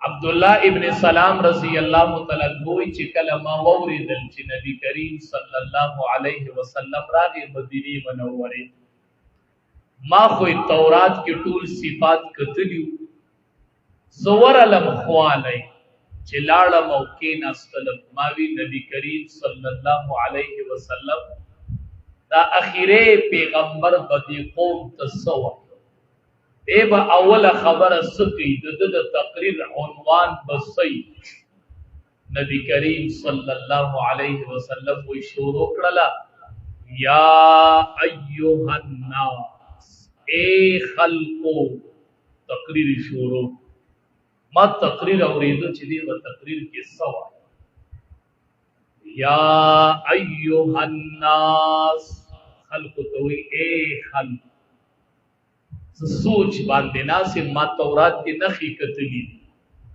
عبد الله ابن سلام رضی الله تعالی عنہ چې کله ما وریدل چې نبی کریم صلی الله علیه وسلم راغی مدینه منوره ما خو تورات کې ټول صفات کتلیو زور علم خوالای چې لاړم او کې نستلم ماوی نبی کریم صلی الله علیه وسلم دا اخیره پیغمبر بدی قوم تسوه ایبا اول خبر سکی د تقریر عنوان بسی نبی کریم صلی اللہ علیہ وسلم وی شروع کرلا یا ایوہ الناس اے خلقو تقریر شروع ما تقریر اوریدو چلی و تقریر کی سوا یا ایوہ الناس خلقو توی اے خلق سوچ باندې ناسې ما تورات کې نخې کتلی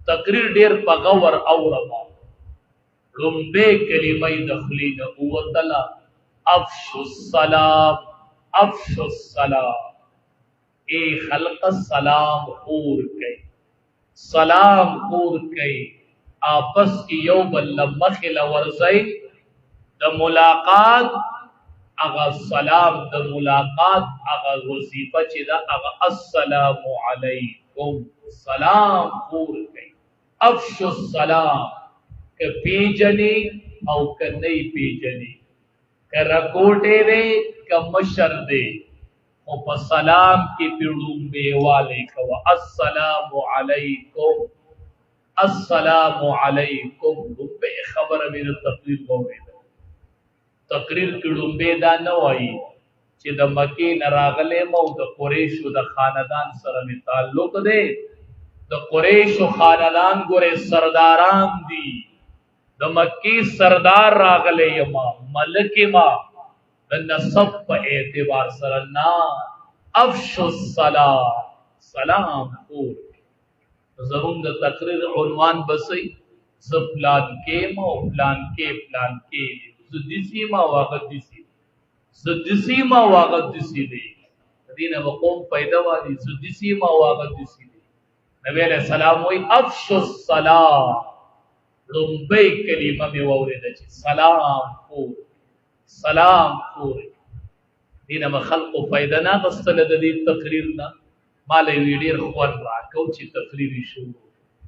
تقریر ډیر په غور اورما لومبه کلمې دخلی د اوتلا افشو السلام اے خلق سلام خور کئی سلام خور کئی آپس کی یو بل مخل ورزئی د ملاقات اغا سلام د ملاقات اغا وظیفه چې دا اغا السلام علیکم سلام خور کئی افشو السلام که پیجنی او که نئی پیجنی که رکوٹے دے که مشر دے او پا سلام کی پیڑون بیوالے کوا السلام علیکم السلام علیکم بے خبر میرے تقریر بوئے تقریر کډومبه دا نه وایي چې د مکې نه راغلی مو د قریشو د خاندان سره می تعلق دی د قریشو خاندان ګورې سرداران دي د مکې سردار راغلی یما ملک ما د نسب په اعتبار سره نه افشو السلام سلام خور ضرور د تقریر عنوان بسی ز پلان کې مو پلان کې سدسی ما واقع ما واقع دسی دی دینه وقوم پیدا والی سدسی ما واقع دسی دی نبی علیہ السلام وی افشو السلام لنبی کلمه می وورده چی سلام خور دینه ما خلق پیدا نا غستل دی تقریر نا مالی ویڈیر خوان راکو چی تقریری شروع